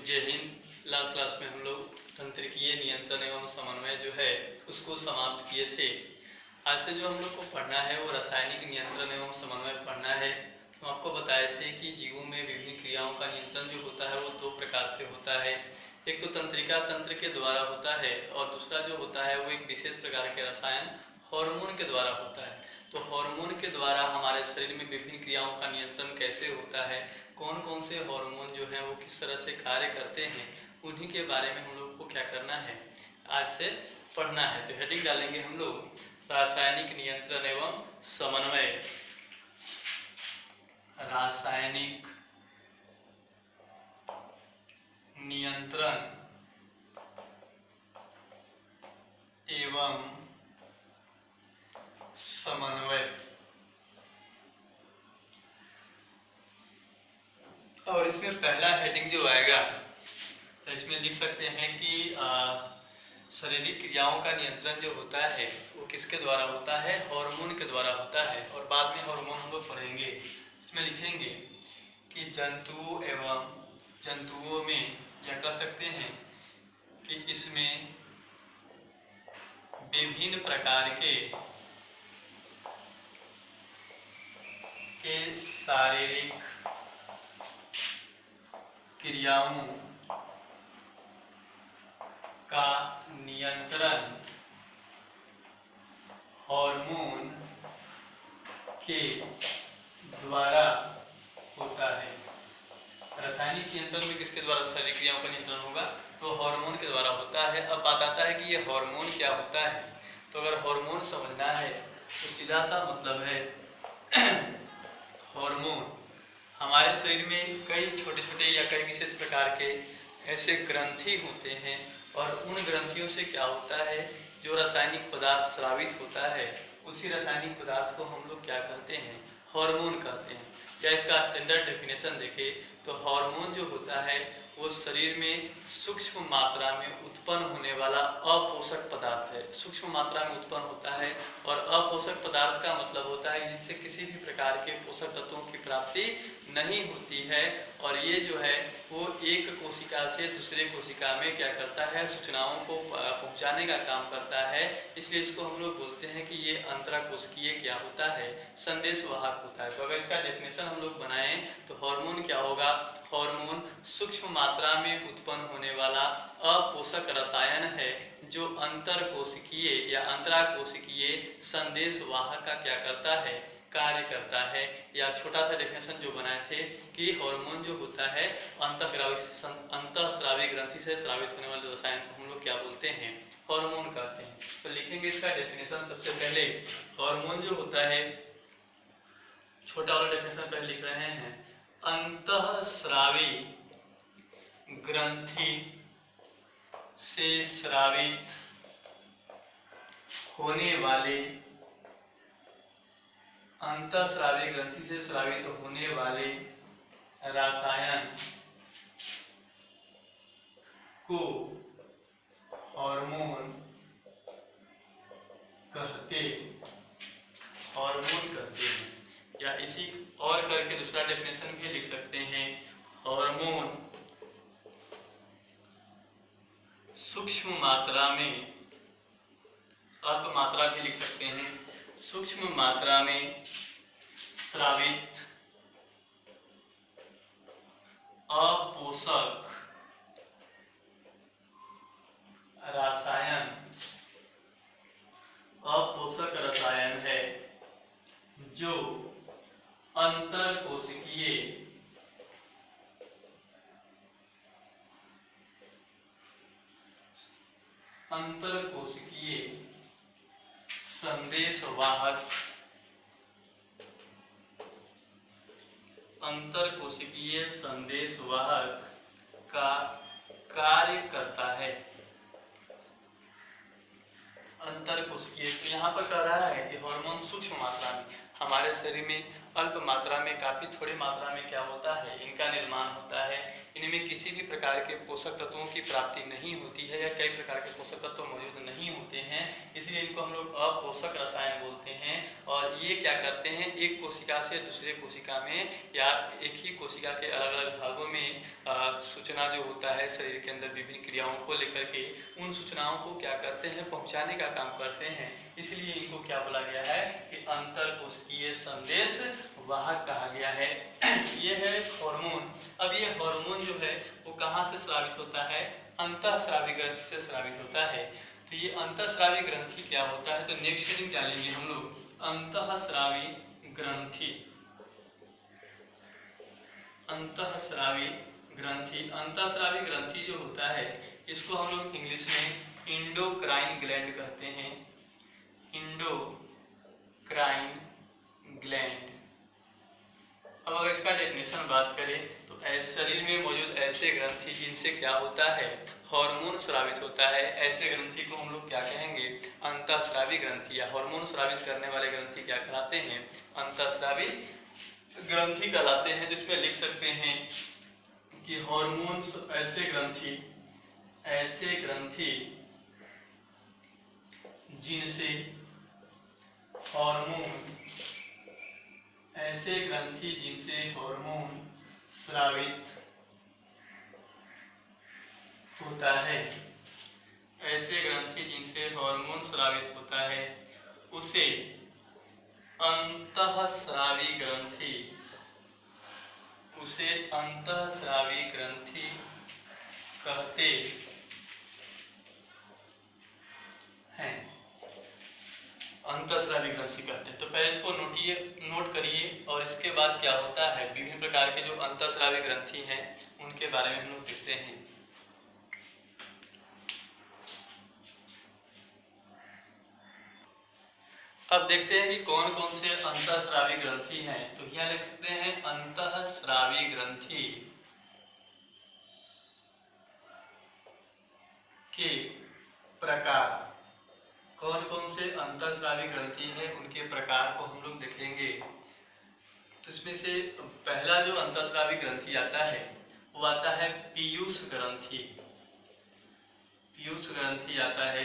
जय Hind. Last class में हम लोग तंत्रिकीय नियंत्रण एवं समन्वय जो है उसको समाप्त किए थे। आज से जो हम लोग को पढ़ना है वो रासायनिक नियंत्रण एवं समन्वय पढ़ना है। हम आपको बताए थे कि जीवों में विभिन्न क्रियाओं का नियंत्रण जो होता है वो दो प्रकार से होता है। एक तो तंत्रिका तंत्र के द्वारा होता है और दूसरा जो होता है वो एक विशेष प्रकार के रसायन हार्मोन के द्वारा होता है। तो हार्मोन के द्वारा हमारे शरीर में विभिन्न क्रियाओं का नियंत्रण कैसे होता है, कौन कौन से हार्मोन जो हैं वो किस तरह से कार्य करते हैं, उन्हीं के बारे में हम लोग को क्या करना है, आज से पढ़ना है। तो हेडिंग डालेंगे हम लोग रासायनिक नियंत्रण एवं समन्वय। रासायनिक नियंत्रण एवं समन्वय। और इसमें पहला हेडिंग जो आएगा तो इसमें लिख सकते हैं कि शारीरिक क्रियाओं का नियंत्रण जो होता है वो किसके द्वारा होता है, हार्मोन के द्वारा होता है। और बाद में हार्मोन हम लोग पढ़ेंगे। इसमें लिखेंगे कि जंतुओं में या कह सकते हैं कि इसमें विभिन्न प्रकार के शारीरिक क्रियाओं का नियंत्रण हार्मोन के द्वारा होता है। रासायनिक नियंत्रण में किसके द्वारा शारीरिक क्रियाओं का नियंत्रण होगा, तो हार्मोन के द्वारा होता है। अब बात आता है कि ये हार्मोन क्या होता है। तो अगर हार्मोन समझना है तो सीधा सा मतलब है हार्मोन हमारे शरीर में कई छोटे छोटे या कई विशेष प्रकार के ऐसे ग्रंथि होते हैं और उन ग्रंथियों से क्या होता है, जो रासायनिक पदार्थ स्रावित होता है उसी रासायनिक पदार्थ को हम लोग क्या कहते हैं, हार्मोन कहते हैं। या इसका स्टैंडर्ड डेफिनेशन देखें तो हार्मोन जो होता है वो शरीर में सूक्ष्म मात्रा में उत्पन्न होने वाला अपोषक पदार्थ है। सूक्ष्म मात्रा में उत्पन्न होता है और अपोषक पदार्थ का मतलब होता है जिनसे किसी भी प्रकार के पोषक तत्वों की प्राप्ति नहीं होती है। और ये जो है वो एक कोशिका से दूसरे कोशिका में क्या करता है, सूचनाओं को पहुंचाने का काम करता है। इसलिए इसको हम लोग बोलते हैं कि ये अंतराकोशिकीय क्या होता है, संदेशवाहक होता है। तो अगर इसका डेफिनेशन हम लोग बनाएं तो हार्मोन क्या होगा, हार्मोन सूक्ष्म मात्रा में उत्पन्न होने वाला अपोषक रसायन है जो अंतरकोशिकीय या अंतराकोशिकीय संदेशवाहक का क्या करता है, कार्य करता है। या छोटा सा डेफिनेशन जो बनाए थे कि हार्मोन जो होता है अंतःस्रावी ग्रंथि से स्रावित होने वाले रसायन को हम लोग क्या बोलते हैं, हार्मोन कहते हैं। तो लिखेंगे इसका डेफिनेशन। सबसे पहले हार्मोन जो होता है, छोटा वाला डेफिनेशन पहले लिख रहे हैं, अंतःस्रावी ग्रंथि से स्रावित होने वाले, अंतःस्रावी ग्रंथि से स्रावित होने वाले रसायन को हार्मोन कहते हैं। या इसी और करके दूसरा डेफिनेशन भी लिख सकते हैं, हार्मोन सूक्ष्म मात्रा में, अल्प मात्रा भी लिख सकते हैं, सूक्ष्म मात्रा में स्रावित अपोषक रसायन है जो अंतरकोशिकीय संदेशवाहक का कार्य करता है। अंतरकोशिकीय, तो यहाँ पर कह रहा है कि हार्मोन सूक्ष्म मात्रा में हमारे शरीर में अल्प मात्रा में, काफ़ी थोड़ी मात्रा में क्या होता है, इनका निर्माण होता है। इनमें किसी भी प्रकार के पोषक तत्वों की प्राप्ति नहीं होती है या कई प्रकार के पोषक तत्व मौजूद नहीं होते हैं, इसलिए इनको हम लोग अपोषक रसायन बोलते हैं। और ये क्या करते हैं, एक कोशिका से दूसरे कोशिका में या एक ही कोशिका के अलग अलग भागों में सूचना जो होता है शरीर के अंदर विभिन्न क्रियाओं को लेकर के उन सूचनाओं को क्या करते हैं, पहुंचाने का काम करते हैं। इसलिए इनको क्या बोला गया है कि अंतरकोशिकीय संदेश वाहक कहा गया है। ये है हार्मोन। अब ये हार्मोन जो है वो कहाँ से स्रावित होता है, अंतःस्रावी ग्रंथि से स्रावित होता है। तो ये अंतःस्रावी ग्रंथि क्या होता है, तो नेक्स्ट हेडिंग जानेंगे हम लोग अंतःस्रावी ग्रंथि। अंतःस्रावी ग्रंथि, अंतःस्रावी ग्रंथि जो होता है इसको हम लोग इंग्लिश में इंडोक्राइन ग्लैंड कहते हैं। Endocrine gland. अब अगर इसका डेफिनेशन बात करें तो शरीर में मौजूद ऐसे ग्रंथि जिनसे क्या होता है, हार्मोन स्रावित होता है, ऐसे ग्रंथि को हम लोग क्या कहेंगे, अंतःस्रावी ग्रंथि, या हार्मोन स्रावित करने वाले ग्रंथि क्या कहलाते हैं, अंतःस्रावी ग्रंथि कहलाते हैं। जिसमें लिख सकते हैं कि हार्मोन्स ऐसे ग्रंथि जिनसे हार्मोन स्रावित होता है, ऐसे ग्रंथि जिनसे हार्मोन स्रावित होता है उसे अंतःस्रावी ग्रंथि कहते हैं। अंतःस्रावी ग्रंथि कहते हैं। तो पहले इसको नोट करिए और इसके बाद क्या होता है, विभिन्न प्रकार के जो अंतःस्रावी ग्रंथि हैं उनके बारे में हम लोग देखते हैं। अब देखते हैं कि कौन कौन से अंतःस्रावी ग्रंथि हैं। तो यहाँ लिख सकते हैं अंतःस्रावी ग्रंथि के प्रकार। कौन कौन से अंतःस्रावी ग्रंथि हैं उनके प्रकार को हम लोग देखेंगे। तो इसमें से पहला जो अंतःस्रावी ग्रंथि आता है वो आता है पीयूष ग्रंथि। पीयूष ग्रंथि आता है।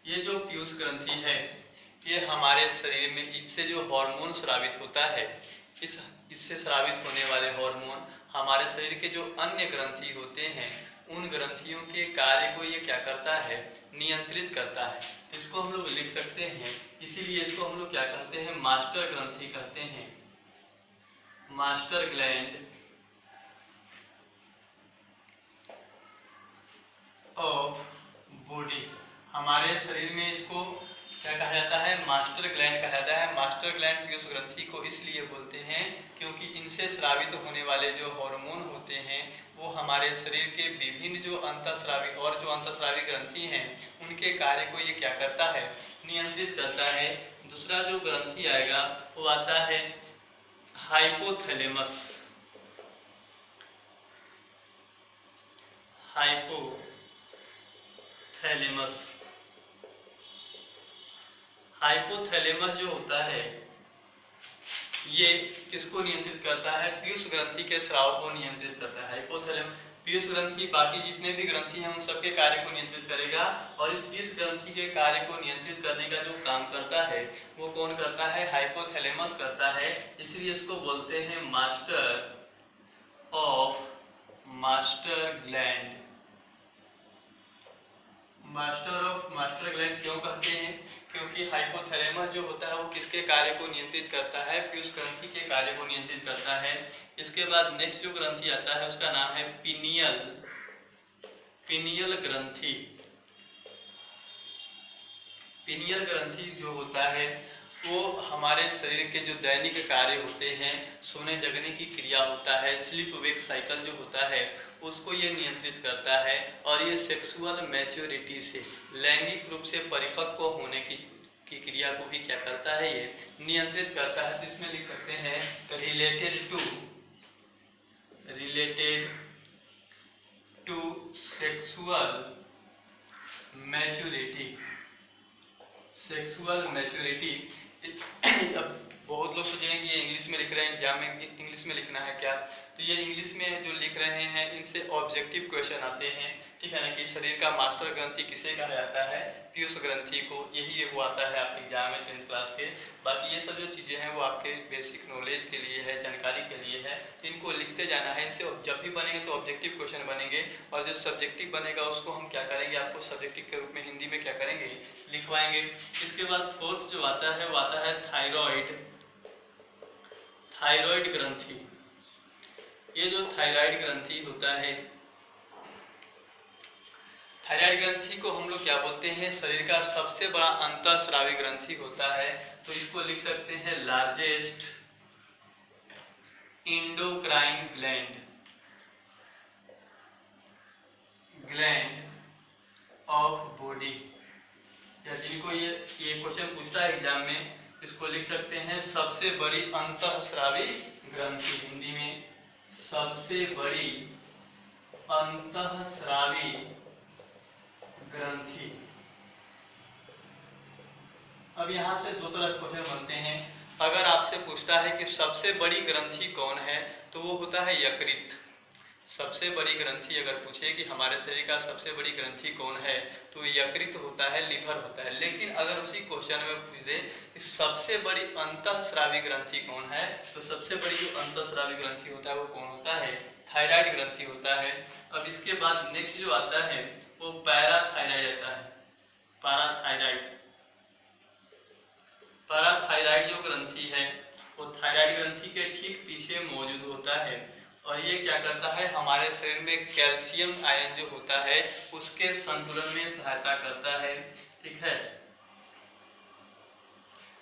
ये जो पीयूष ग्रंथि है ये हमारे शरीर में, इससे जो हार्मोन स्रावित होता है, इससे स्रावित होने वाले हार्मोन हमारे शरीर के जो अन्य ग्रंथि होते हैं उन ग्रंथियों के कार्य को ये क्या करता है, नियंत्रित करता है। इसको हम लोग लिख सकते हैं, इसीलिए इसको हम लोग क्या कहते हैं, मास्टर ग्रंथि कहते हैं। Master gland of body. हमारे शरीर में इसको क्या कहा जाता है, मास्टर ग्लैंड कहा जाता है। मास्टर ग्लैंड पीयूष ग्रंथि को इसलिए बोलते हैं क्योंकि इनसे स्रावित होने वाले जो हार्मोन होते हैं वो हमारे शरीर के विभिन्न जो अंतःस्रावी ग्रंथि हैं उनके कार्य को ये क्या करता है, नियंत्रित करता है। दूसरा जो ग्रंथि आएगा वो आता है हाइपोथैलेमस। हाइपोथैलेमस जो होता है ये किसको नियंत्रित करता है, पीयूष ग्रंथि के स्राव को नियंत्रित करता है। हाइपोथैलेमस पीयूष ग्रंथि बाकी जितने भी ग्रंथि हैं उन सबके कार्य को नियंत्रित करेगा, और इस पीयूष ग्रंथि के कार्य को नियंत्रित करने का जो काम करता है वो कौन करता है, हाइपोथैलेमस करता है। इसलिए इसको बोलते हैं मास्टर ग्लैंड। मास्टर ग्लैंड क्यों कहते हैं, क्योंकि हाइपोथैलेमस जो होता है वो किसके कार्य को नियंत्रित करता है, पीयूष ग्रंथि के कार्य को नियंत्रित करता है। इसके बाद नेक्स्ट जो ग्रंथि आता है उसका नाम है पिनियल ग्रंथि। पिनियल ग्रंथि जो होता है वो हमारे शरीर के जो दैनिक कार्य होते हैं, सोने जगने की क्रिया होता है, स्लीप वेक साइकिल जो होता है उसको ये नियंत्रित करता है, और ये सेक्सुअल मैच्योरिटी से, लैंगिक रूप से परिपक्व होने की क्रिया को भी क्या करता है, ये नियंत्रित करता है। तो इसमें लिख सकते हैं रिलेटेड टू सेक्सुअल मैच्योरिटी। अब बहुत लोग सोचेंगे कि ये इंग्लिश में लिख रहे हैं, एग्जाम में इंग्लिश में लिखना है क्या, तो ये इंग्लिश में जो लिख रहे हैं इनसे ऑब्जेक्टिव क्वेश्चन आते हैं, ठीक है ना, कि शरीर का मास्टर ग्रंथि किसे कहा जाता है, पीयूष ग्रंथि को, यही वो आता है आपके एग्जाम में 10th क्लास के। बाकी ये सब जो चीज़ें हैं वो आपके बेसिक नॉलेज के लिए है, जानकारी के लिए है, तो इनको लिखते जाना है। इनसे जब भी बनेंगे तो ऑब्जेक्टिव क्वेश्चन बनेंगे, और जो सब्जेक्टिव बनेगा उसको हम क्या करेंगे, आपको सब्जेक्टिव के रूप में हिंदी में क्या करेंगे, लिखवाएंगे। इसके बाद फोर्थ जो आता है वो आता है थायराइड, थायराइड ग्रंथि। ये जो थायराइड ग्रंथि होता है, थायराइड ग्रंथि को हम लोग क्या बोलते हैं, शरीर का सबसे बड़ा अंतःस्रावी ग्रंथि होता है। तो इसको लिख सकते हैं largest endocrine gland, gland of body. या जिनको ये क्वेश्चन पूछता है एग्जाम में, इसको लिख सकते हैं सबसे बड़ी अंतःस्रावी ग्रंथि, हिंदी में सबसे बड़ी अंतःस्रावी ग्रंथि। अब यहाँ से दो तरह के क्वेश्चन बनते हैं। अगर आपसे पूछता है कि सबसे बड़ी ग्रंथि कौन है, तो वो होता है यकृत। सबसे बड़ी ग्रंथि अगर पूछे कि हमारे शरीर का सबसे बड़ी ग्रंथि कौन है, तो यकृत होता है, लिवर होता है। लेकिन अगर उसी क्वेश्चन में पूछ दे कि सबसे बड़ी अंतःस्रावी ग्रंथि कौन है, तो सबसे बड़ी जो अंतःस्रावी ग्रंथि होता है वो कौन होता है, थायराइड ग्रंथि होता है। अब इसके बाद नेक्स्ट जो आता है वो पैराथायराइड आता है, पैराथायराइड। पैराथायराइड जो ग्रंथि है वो थायराइड ग्रंथि के ठीक पीछे मौजूद होता है, और ये क्या करता है, हमारे शरीर में कैल्शियम आयन जो होता है उसके संतुलन में सहायता करता है, ठीक है।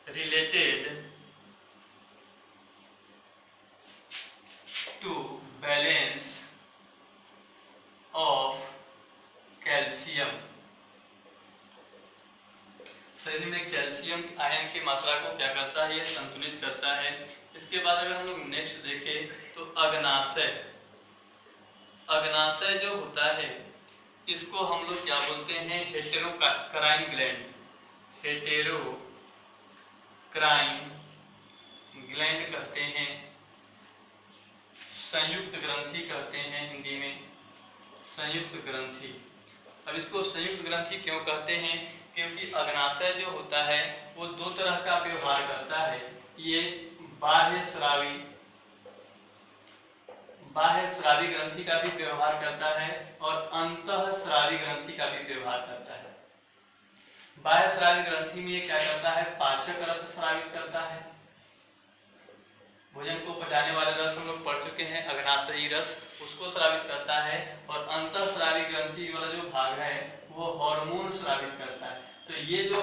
Related to balance of calcium, शरीर में कैल्शियम आयन की मात्रा को क्या करता है, ये संतुलित करता है। इसके बाद अगर हम लोग नेक्स्ट देखें तो अग्नाशय, अग्नाशय जो होता है इसको हम लोग क्या बोलते हैं, हेटेरोक्राइन ग्लैंड, हेटेरोक्राइन ग्लैंड कहते हैं, संयुक्त ग्रंथि कहते हैं, हिंदी में संयुक्त ग्रंथि। अब इसको संयुक्त ग्रंथि क्यों कहते हैं, क्योंकि अग्नाशय जो होता है वो दो तरह का व्यवहार करता है। ये बाह्य श्रावी ग्रंथि का भी व्यवहार करता है और अंतःस्रावी ग्रंथि का भी व्यवहार करता है। बाह्य श्रावी ग्रंथि में ये क्या करता है, पाचक रस स्रावित करता है, भोजन को पचाने वाले रस हम लोग पढ़ चुके हैं, अग्नाशयी रस, उसको स्रावित करता है। और अंतःस्रावी ग्रंथि वाला जो भाग है वो हार्मोन स्रावित करता है। तो ये जो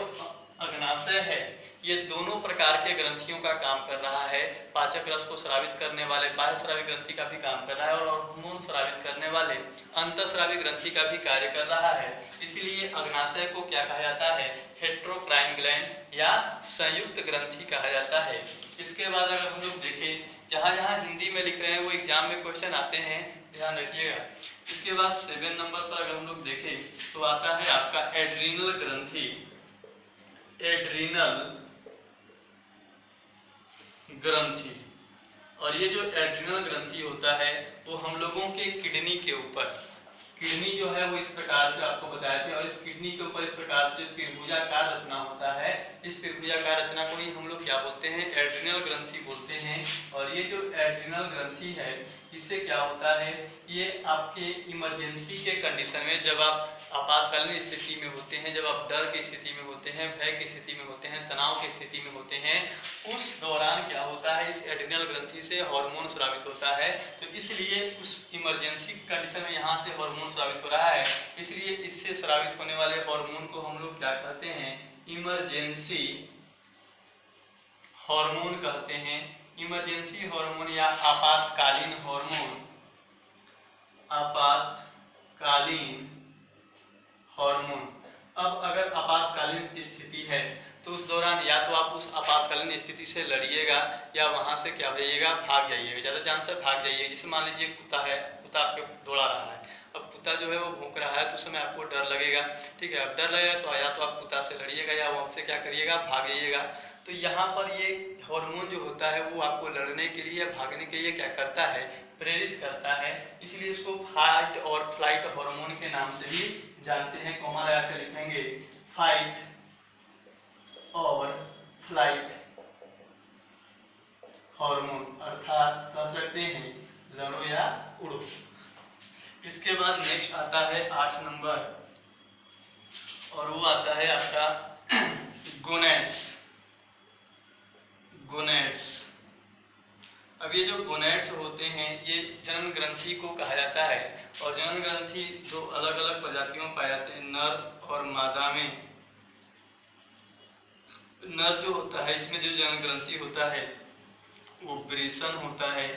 अग्नाशय है ये दोनों प्रकार के ग्रंथियों का काम कर रहा है, पाचक रस को स्रावित करने वाले बाह्य श्रावी ग्रंथि का भी काम कर रहा है, और हार्मोन स्रावित करने वाले अंतःस्रावी ग्रंथि का भी कार्य कर रहा है। इसलिए अग्नाशय को क्या कहा जाता है, हेटेरोक्राइन ग्लैंड या संयुक्त ग्रंथि कहा जाता है। इसके बाद अगर हम लोग देखें, जहाँ जहाँ हिंदी में लिख रहे हैं वो एग्जाम में क्वेश्चन आते हैं, ध्यान रखिएगा। इसके बाद 7 नंबर पर अगर हम लोग देखें तो आता है आपका एड्रीनल ग्रंथि, एड्रीनल ग्रंथि। और ये जो एड्रीनल ग्रंथि होता है वो हम लोगों के किडनी के ऊपर, किडनी जो है वो इस प्रकार से आपको बताया था, और इस किडनी के ऊपर इस प्रकार से त्रिभुजाकार रचना होता है, इस त्रिभुजाकार रचना को ही हम लोग क्या बोलते हैं, एड्रीनल ग्रंथि बोलते हैं। और ये जो एड्रीनल ग्रंथि है इससे क्या होता है, ये आपके इमरजेंसी के कंडीशन में, जब आप आपातकालीन स्थिति में होते हैं, जब आप डर की स्थिति में होते हैं, भय की स्थिति में होते हैं, तनाव की स्थिति में होते हैं, उस दौरान क्या होता है, इस एड्रीनल ग्रंथि से हार्मोन स्रावित होता है। तो इसलिए उस इमरजेंसी कंडीशन में यहाँ से हार्मोन स्रावित हो रहा है, इसलिए इससे स्रावित होने वाले हार्मोन को हम लोग क्या कहते हैं, इमरजेंसी हार्मोन कहते हैं। इमरजेंसी हार्मोन या आपातकालीन हार्मोन, आपातकालीन हार्मोन। अब अगर आपातकालीन स्थिति है तो उस दौरान या तो आप उस आपातकालीन स्थिति से लड़िएगा या वहां से क्या हो जाइएगा, भाग जाइएगा, ज़्यादा चांस है भाग जाइए। जैसे मान लीजिए कुत्ता है, कुत्ता आपके दौड़ा रहा है, अब कुत्ता जो है वो भौंक रहा है तो उस समय आपको डर लगेगा, ठीक है। अब डर लगेगा तो या तो आप कुत्ता से लड़िएगा या वहाँ से क्या करिएगा, भाग जाइएगा। तो यहाँ पर ये हार्मोन जो होता है वो आपको लड़ने के लिए, भागने के लिए क्या करता है, प्रेरित करता है, इसलिए इसको फाइट और फ्लाइट हार्मोन के नाम से भी जानते हैं। कॉमा लगा कर लिखेंगे फाइट और फ्लाइट हार्मोन, अर्थात कह सकते हैं लड़ो या उड़ो। इसके बाद नेक्स्ट आता है 8 नंबर, और वो आता है आपका गोनेड्स। गोनेड्स, अब ये जो गोनेड्स होते हैं ये जनन ग्रंथि को कहा जाता है, और जनन ग्रंथि दो अलग अलग प्रजातियों में पाए जाते हैं, नर और मादा में। नर जो होता है इसमें जो जनन ग्रंथि होता है वो वृषण होता है,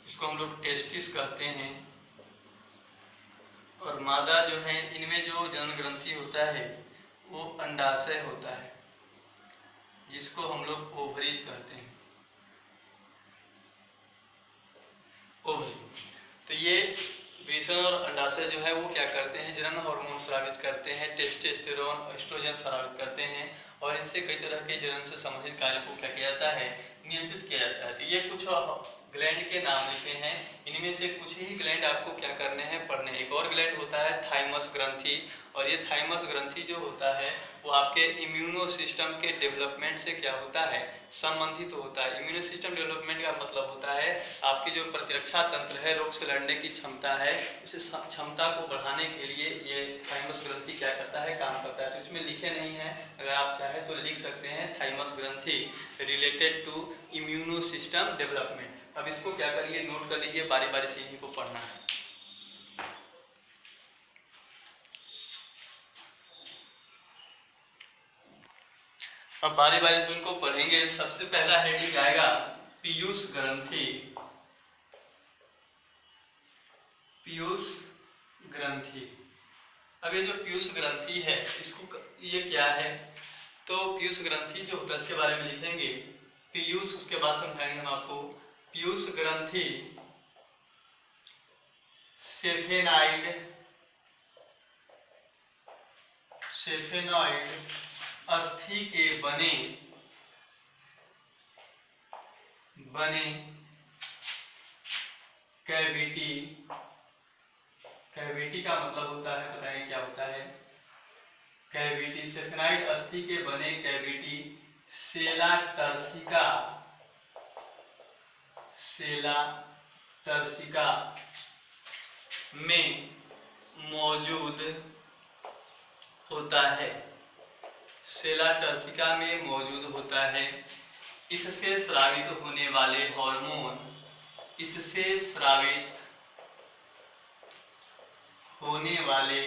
इसको हम लोग टेस्टिस कहते हैं, और मादा जो है इनमें जो जनन ग्रंथि होता है वो अंडाशय होता है, जिसको हम लोग ओवरी कहते हैं, ओवरी। तो ये वृषण और अंडाशय जो है वो क्या करते हैं, जनन हार्मोन स्रावित करते हैं, टेस्टोस्टेरोन, एस्ट्रोजन स्रावित करते हैं, और इनसे कई तरह के जनन से संबंधित कार्य को क्या किया जाता है, नियंत्रित किया जाता है। तो ये कुछ ग्लैंड के नाम लिखे हैं, इनमें से कुछ ही ग्लैंड आपको क्या करने हैं, पढ़ने। एक और ग्लैंड होता है थाइमस ग्रंथि, और ये थाइमस ग्रंथि जो होता है वो आपके इम्यूनो सिस्टम के डेवलपमेंट से क्या होता है, संबंधित होता है। इम्यूनो सिस्टम डेवलपमेंट का मतलब होता है आपकी जो प्रतिरक्षा तंत्र है, रोग से लड़ने की क्षमता है, उस क्षमता को बढ़ाने के लिए ये थाइमस ग्रंथि क्या करता है, काम करता है। तो इसमें लिखे नहीं है, अगर आप चाहें तो लिख सकते हैं थाइमस ग्रंथि related to immuno system development. अब इसको क्या करिए, नोट कर लीजिए, बारी बारी से इन्हीं को पढ़ना है। अब बारी बारी से उनको पढ़ेंगे। सबसे पहला हेडिंग आएगा पीयूष ग्रंथि। पीयूष ग्रंथि, अब ये जो पीयूष ग्रंथि है इसको ये क्या है, तो पीयूष ग्रंथि जो होता है इसके बारे में लिखेंगे पीयूष, उसके बाद समझाएंगे हम आपको। पीयूष ग्रंथि सेफेनॉइड अस्थि के बने कैविटी का मतलब होता है, बताएंगे क्या होता है कैविटी। सेफेनॉइड अस्थि के बने कैविटी सेला टर्सिका में मौजूद होता है। सेला टर्सिका में मौजूद होता है। इससे स्रावित होने वाले हार्मोन, इससे स्रावित होने वाले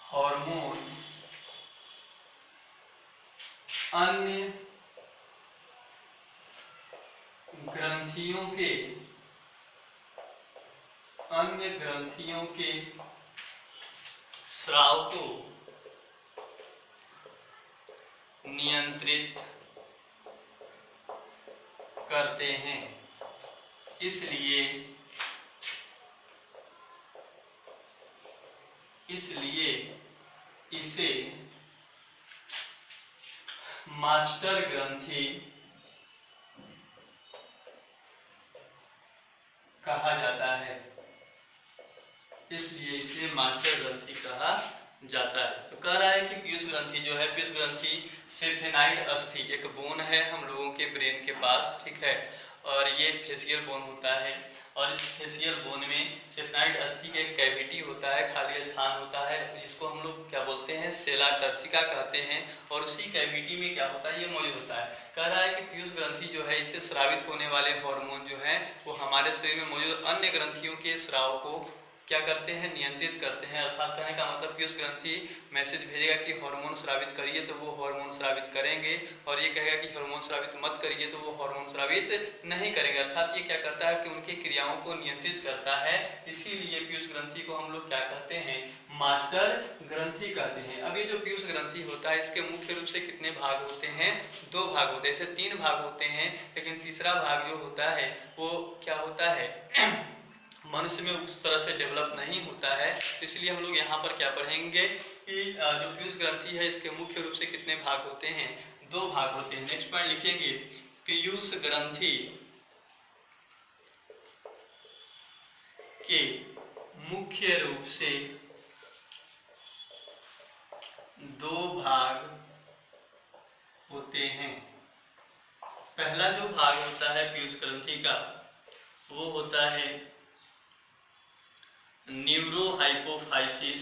हार्मोन अन्य ग्रंथियों के स्राव को नियंत्रित करते हैं। इसलिए इसे मास्टर ग्रंथि कहा जाता है। इसलिए इसे मास्टर ग्रंथि कहा जाता है। तो कह रहा है कि पीयूष ग्रंथि जो है, पीयूष ग्रंथि सेफेनॉइड अस्थि एक बोन है हम लोगों के ब्रेन के पास, ठीक है, और ये फेसियल बोन होता है, और इस फेसियल बोन में सेफेनॉइड अस्थि के एक कैविटी होता है, खाली स्थान होता है, जिसको हम लोग क्या बोलते हैं, सेला टर्सिका कहते हैं, और उसी कैविटी में क्या होता है, ये मौजूद होता है। कह रहा है कि पीयूष ग्रंथि जो है इससे स्रावित होने वाले हार्मोन जो है वो हमारे शरीर में मौजूद अन्य ग्रंथियों के स्राव को क्या करते हैं, नियंत्रित करते हैं। अर्थात कहने का मतलब पीयूष ग्रंथि मैसेज भेजेगा कि हार्मोन स्रावित करिए तो वो हार्मोन स्रावित करेंगे, और ये कहेगा कि हार्मोन स्रावित मत करिए तो वो हार्मोन स्रावित नहीं करेंगे। अर्थात ये क्या करता है कि उनकी क्रियाओं को नियंत्रित करता है। इसीलिए पीयूष ग्रंथि को हम लोग क्या कहते हैं, मास्टर ग्रंथि कहते हैं। अब ये जो पीयूष ग्रंथि होता है इसके मुख्य रूप से कितने भाग होते हैं, 2 भाग होते हैं। ऐसे 3 भाग होते हैं, लेकिन तीसरा भाग जो होता है वो क्या होता है मनुष्य में उस तरह से डेवलप नहीं होता है। इसलिए हम लोग यहाँ पर क्या पढ़ेंगे कि जो पीयूष ग्रंथि है इसके मुख्य रूप से कितने भाग होते हैं, 2 भाग होते हैं। नेक्स्ट पॉइंट लिखेंगे पीयूष ग्रंथि के मुख्य रूप से दो भाग होते हैं। पहला जो भाग होता है पीयूष ग्रंथि का वो होता है न्यूरोहाइपोफाइसिस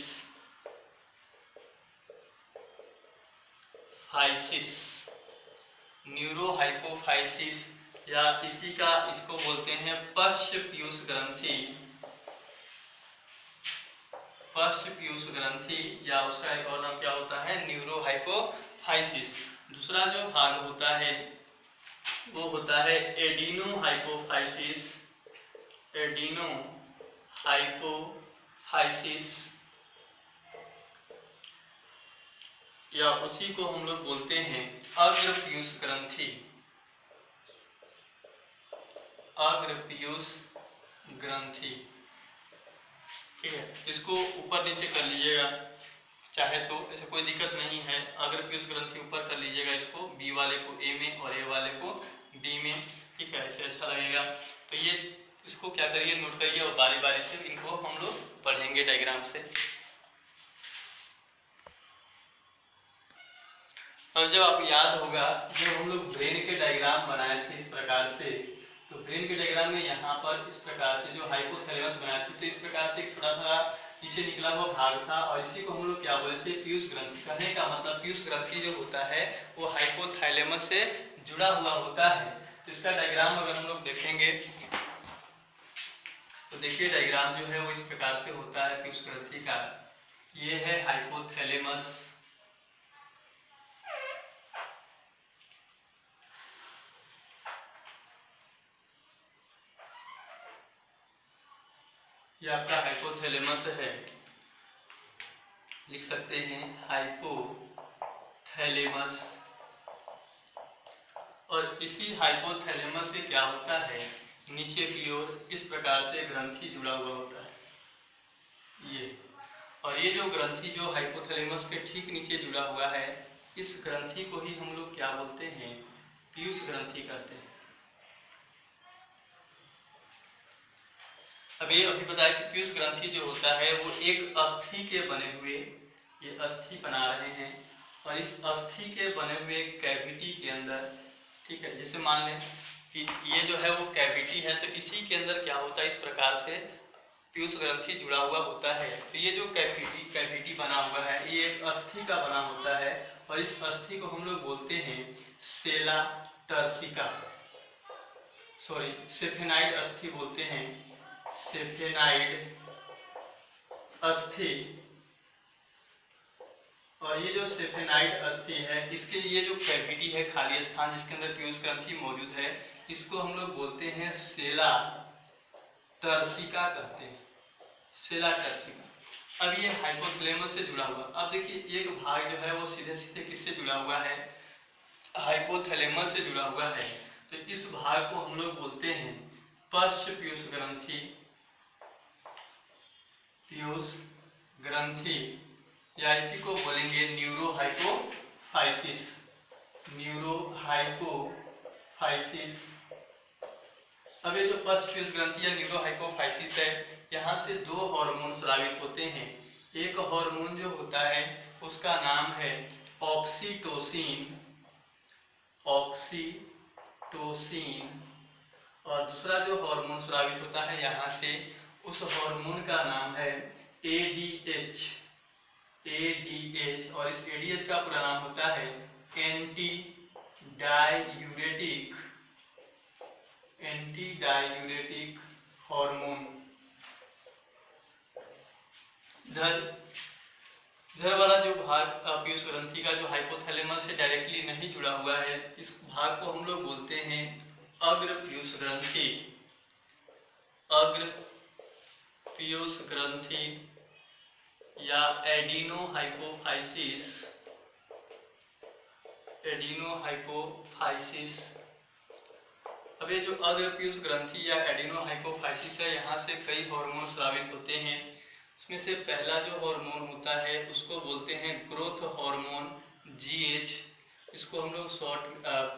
न्यूरोहाइपोफाइसिस या इसको बोलते हैं पश्च पीयूष ग्रंथि या उसका एक और नाम क्या होता है न्यूरोहाइपोफाइसिस। दूसरा जो भाग होता है वो होता है एडिनोहाइपोफाइसिस या उसी को हम लोग बोलते हैं अग्र पीयूष ग्रंथि। ठीक है, इसको ऊपर नीचे कर लीजिएगा चाहे तो, ऐसे कोई दिक्कत नहीं है। अग्र पीयूष ग्रंथि ऊपर कर लीजिएगा, इसको बी वाले को ए में और ए वाले को डी में। ठीक है, ऐसे अच्छा लगेगा। तो ये इसको क्या करिए, नोट करिए और बारी बारी से इनको हम लोग पढ़ेंगे डायग्राम से। और जब आप याद होगा जब हम लोग ब्रेन के डायग्राम बनाए थे इस प्रकार से, तो ब्रेन के डायग्राम में यहाँ पर इस प्रकार से जो हाइपोथैलेमस बनाए थे, तो इस प्रकार से एक छोटा सा नीचे निकला हुआ भाग था और इसी को हम लोग क्या बोलते थे पीयूष ग्रंथि। कहने का मतलब पीयूष ग्रंथि जो होता है वो हाइपोथैलेमस से जुड़ा हुआ होता है। तो इसका डायग्राम अगर हम लोग देखेंगे तो देखिए डायग्राम जो है वो इस प्रकार से होता है पीयूष ग्रंथि का। ये है हाइपोथैलेमस, ये आपका हाइपोथैलेमस है, लिख सकते हैं हाइपोथैलेमस। और इसी हाइपोथैलेमस से क्या होता है, नीचे की ओर इस प्रकार से ग्रंथि जुड़ा हुआ होता है ये। और ये जो ग्रंथि जो हाइपोथैलेमस के ठीक नीचे जुड़ा हुआ है, इस ग्रंथि को ही हम लोग क्या बोलते हैं, पीयूष ग्रंथि कहते हैं। अभी बताया कि पीयूष ग्रंथि जो होता है वो एक अस्थि के बने हुए, ये अस्थि बना रहे हैं और इस अस्थि के बने हुए कैविटी के अंदर, ठीक है, जैसे मान लें कि ये जो है वो कैविटी है, तो इसी के अंदर क्या होता है, इस प्रकार से पीयूष ग्रंथि जुड़ा हुआ होता है। तो ये जो कैविटी बना हुआ है ये एक अस्थि का बना होता है और इस अस्थि को हम लोग बोलते हैं सेला टर्सिका, सेफेनाइड अस्थि बोलते हैं, सेफेनाइड अस्थि। और ये जो सेफेनाइड अस्थि है, इसके लिए जो कैविटी है, खाली स्थान जिसके अंदर पीयूष ग्रंथि मौजूद है, इसको हम लोग बोलते हैं सेला टर्सिका कहते हैं, सेला टर्सिका। अब ये हाइपोथैलेमस से जुड़ा हुआ, अब देखिए एक भाग जो है वो सीधे सीधे किससे जुड़ा हुआ है, हाइपोथैलेमस से जुड़ा हुआ है। तो इस भाग को हम लोग बोलते हैं पश्च पीयूष ग्रंथि या इसी को बोलेंगे न्यूरोहाइपोफाइसिस। अब ये जो पश्च पीयूष ग्रंथि या न्यूरोहाइपोफाइसिस है, यहाँ से दो हार्मोन स्रावित होते हैं। एक हार्मोन जो होता है उसका नाम है ऑक्सीटोसिन, और दूसरा जो हार्मोन स्रावित होता है यहाँ से, उस हार्मोन का नाम है ADH, और इस ADH का पूरा नाम होता है एंटी डायूरेटिक हार्मोन। इधर वाला जो भाग पीयूष ग्रंथि का जो हाइपोथैलेमस से डायरेक्टली नहीं जुड़ा हुआ है, इस भाग को हम लोग बोलते हैं अग्र पीयूष ग्रंथि या एडिनोहाइपोफाइसिस। अब ये जो अग्र पीयूष ग्रंथि या एडिनोहाइपोफाइसिस है, यहाँ से कई हार्मोन स्रावित होते हैं। उसमें से पहला जो हार्मोन होता है उसको बोलते हैं ग्रोथ हार्मोन GH, इसको हम लोग शॉर्ट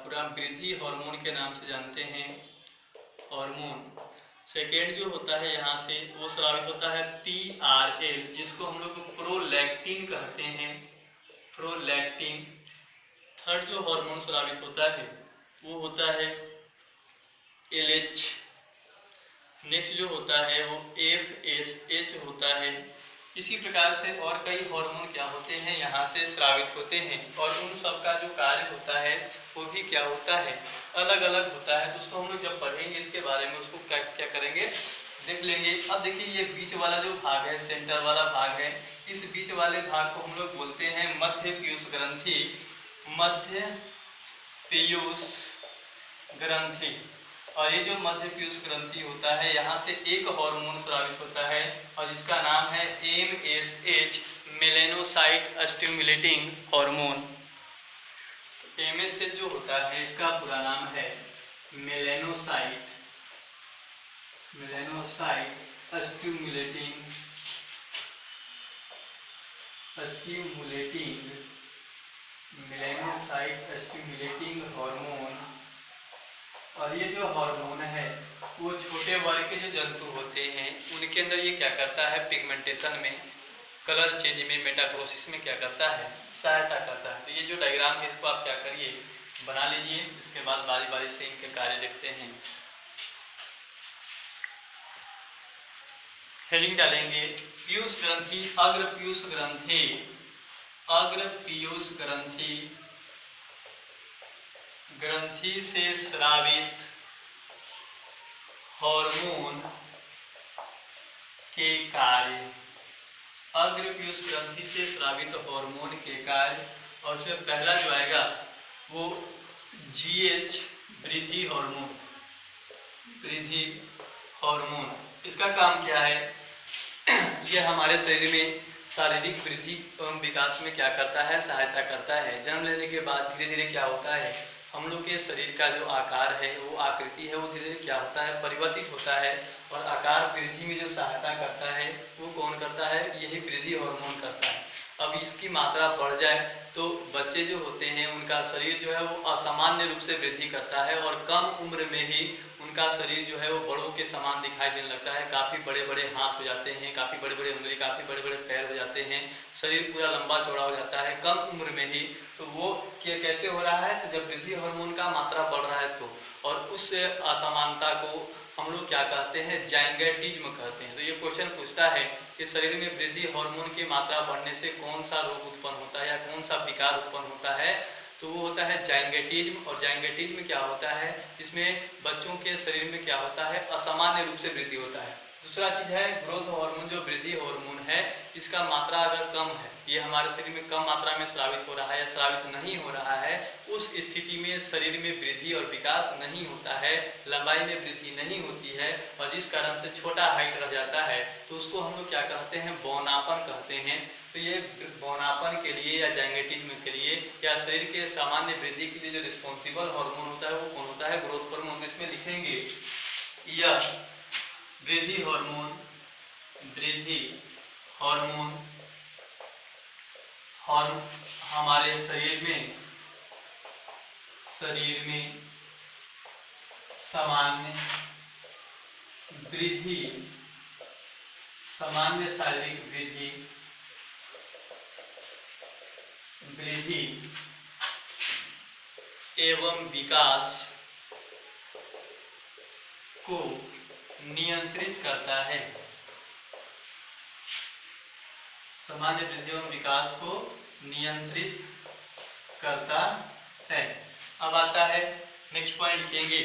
पूरा वृद्धि हार्मोन के नाम से जानते हैं हार्मोन। सेकेंड जो होता है यहाँ से वो स्रावित होता है PRL, जिसको हम लोग प्रोलैक्टिन कहते हैं, प्रोलैक्टिन। थर्ड जो हार्मोन स्रावित होता है वो होता है LH। नेक्स्ट जो होता है वो FSH होता है। इसी प्रकार से और कई हार्मोन क्या होते हैं यहाँ से स्रावित होते हैं, और उन सब का जो कार्य होता है वो भी क्या होता है, अलग अलग होता है। तो उसको हम लोग जब पढ़ेंगे इसके बारे में उसको क्या क्या करेंगे देख लेंगे। अब देखिए ये बीच वाला जो भाग है, सेंटर वाला भाग है, इस बीच वाले भाग को हम लोग बोलते हैं मध्य पीयूष ग्रंथि, मध्य पीयूष ग्रंथि। और ये जो मध्य पीयूष ग्रंथि होता है यहाँ से एक हार्मोन स्रावित होता है और जिसका नाम है MSH, melanocyte stimulating hormone. MSH जो होता है इसका पूरा नाम है melanocyte stimulating melanocyte stimulating hormone. और ये जो हार्मोन है वो छोटे वर्ग के जो जंतु होते हैं उनके अंदर ये क्या करता है, पिगमेंटेशन में, कलर चेंज में, मेटाप्रोसिस में क्या करता है, सहायता करता है। तो ये जो डायग्राम है इसको आप क्या करिए बना लीजिए, इसके बाद बारी बारी से इनके कार्य देखते हैं। हेडिंग डालेंगे पीयूष ग्रंथि, अग्र पीयूष ग्रंथि, अग्र पीयूष ग्रंथि, ग्रंथि से स्रावित हार्मोन के कार्य, अग्र पीयूष ग्रंथि से स्रावित हार्मोन के कार्य। और उसमें पहला जो आएगा वो GH, वृद्धि हार्मोन, वृद्धि हार्मोन। इसका काम क्या है, यह हमारे शरीर में शारीरिक वृद्धि एवं विकास में क्या करता है, सहायता करता है। जन्म लेने के बाद धीरे धीरे क्या होता है, हम लोग के शरीर का जो आकार है, वो आकृति है, वो धीरे धीरे क्या होता है, परिवर्तित होता है। और आकार वृद्धि में जो सहायता करता है वो कौन करता है, यही वृद्धि हार्मोन करता है। अब इसकी मात्रा बढ़ जाए तो बच्चे जो होते हैं उनका शरीर जो है वो असामान्य रूप से वृद्धि करता है और कम उम्र में ही उनका शरीर जो है वो बड़ों के समान दिखाई देने लगता है। काफ़ी बड़े बड़े हाथ हो जाते हैं, काफ़ी बड़े बड़े उंगली, काफ़ी बड़े बड़े पैर हो जाते हैं, शरीर पूरा लंबा चौड़ा हो जाता है कम उम्र में ही। तो वो कैसे हो रहा है, तो जब वृद्धि हार्मोन का मात्रा बढ़ रहा है तो, और उस असमानता को हम लोग क्या कहते हैं, जाइंगेटिज्म कहते हैं। तो ये क्वेश्चन पूछता है कि शरीर में वृद्धि हार्मोन की मात्रा बढ़ने से कौन सा रोग उत्पन्न होता है या कौन सा विकार उत्पन्न होता है, तो वो होता है जाइंगेटिज्म। और जाइंगेटिज्म क्या होता है, इसमें बच्चों के शरीर में क्या होता है, असामान्य रूप से वृद्धि होता है। दूसरा चीज है ग्रोथ हार्मोन, जो वृद्धि हार्मोन है इसका मात्रा अगर कम है, ये हमारे शरीर में कम मात्रा में स्रावित हो रहा है या स्रावित नहीं हो रहा है, उस स्थिति में शरीर में वृद्धि और विकास नहीं होता है, लंबाई में वृद्धि नहीं होती है और जिस कारण से छोटा हाइट रह जाता है, तो उसको हम लोग क्या कहते हैं, बौनापन कहते हैं। तो ये बौनापन के लिए या जाइंगेटिज्म के लिए या शरीर के सामान्य वृद्धि के लिए जो रिस्पॉन्सिबल हार्मोन होता है वो कौन होता है, ग्रोथ हार्मोन। इसमें लिखेंगे यह वृद्धि हार्मोन, वृद्धि हार्मोन और हमारे शरीर में सामान्य वृद्धि, सामान्य शारीरिक वृद्धि एवं विकास को नियंत्रित करता है, सामान्य वृद्धि एवं विकास को नियंत्रित करता है। अब आता है नेक्स्ट पॉइंट, लिखेंगे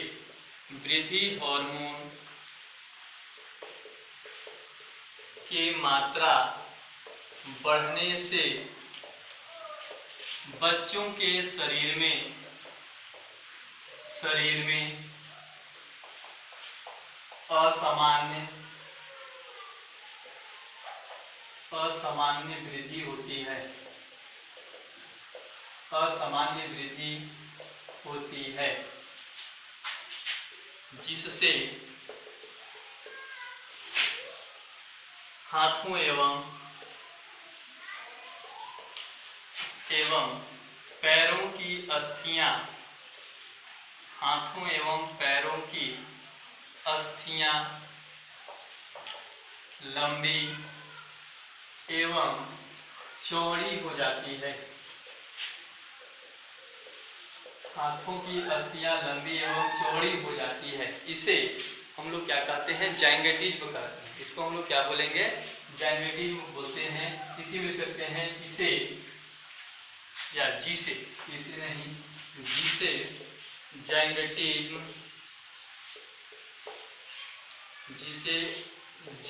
वृद्धि हार्मोन की मात्रा बढ़ने से बच्चों के शरीर में असामान्य वृद्धि होती है, असामान्य वृद्धि होती है, जिससे हाथों एवं पैरों की अस्थियां, हाथों एवं पैरों की अस्थियां लंबी एवं चौड़ी हो जाती है। हाथों की अस्थियां लंबी एवं चौड़ी हो जाती है। इसे हम लोग क्या कहते हैं, जाइंगेटिज्म कहते हैं। इसको हम लोग क्या बोलेंगे, जाइंगेटिज्म बोलते हैं। इसी में लिख सकते हैं इसे या जिसे, इसे नहीं, जिसे जाइंगेटिज्म, जिसे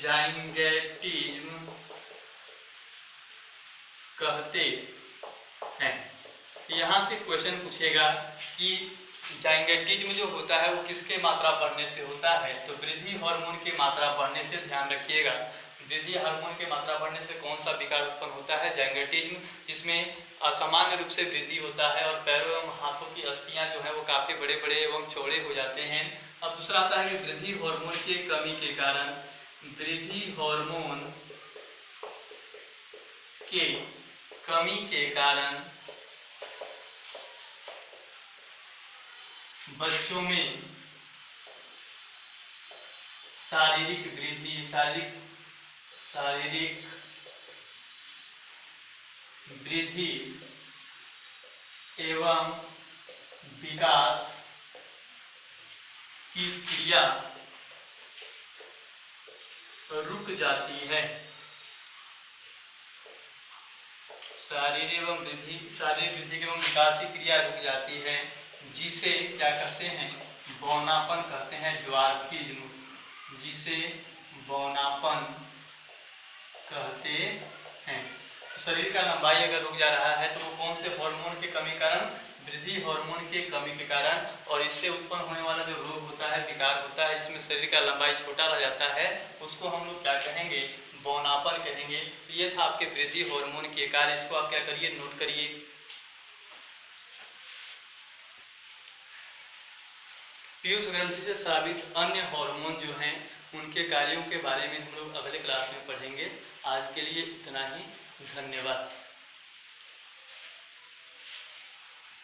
जाइंगेटिज्म कहते हैं। यहाँ से क्वेश्चन पूछेगा कि जाइंगेटिज्म जो होता है वो किसके मात्रा बढ़ने से होता है, तो वृद्धि हार्मोन की मात्रा बढ़ने से। ध्यान रखिएगा, वृद्धि हार्मोन की मात्रा बढ़ने से कौन सा विकार उत्पन्न होता है, जाइंगेटिज्म, जिसमें असामान्य रूप से वृद्धि होता है और पैरों एवं हाथों की अस्थियां जो है वो काफी बड़े बड़े एवं चौड़े हो जाते हैं। अब दूसरा आता है कि वृद्धि हार्मोन की कमी के कारण, वृद्धि हार्मोन के कमी के कारण बच्चों में शारीरिक वृद्धि, शारीरिक वृद्धि एवं विकास की क्रिया रुक जाती है। शारीरिक वृद्धि एवं विकास की क्रिया रुक जाती है, जिसे क्या कहते हैं, बौनापन कहते हैं, ड्वार्फिज्म, जिसे बौनापन कहते हैं। तो शरीर का लंबाई अगर रुक जा रहा है तो वो कौन से हार्मोन की कमी कारण, वृद्धि हार्मोन के कमी के कारण, और इससे उत्पन्न होने वाला जो रोग होता है, विकार होता है, इसमें शरीर का लंबाई छोटा रह जाता है, उसको हम लोग क्या कहेंगे, बौनापन कहेंगे। तो ये था आपके वृद्धि हार्मोन के कार्य। इसको आप क्या करिए, नोट करिए। पीयूष ग्रंथि से स्रावित अन्य हार्मोन जो हैं उनके कार्यों के बारे में हम लोग अगले क्लास में पढ़ेंगे। आज के लिए इतना ही, धन्यवाद।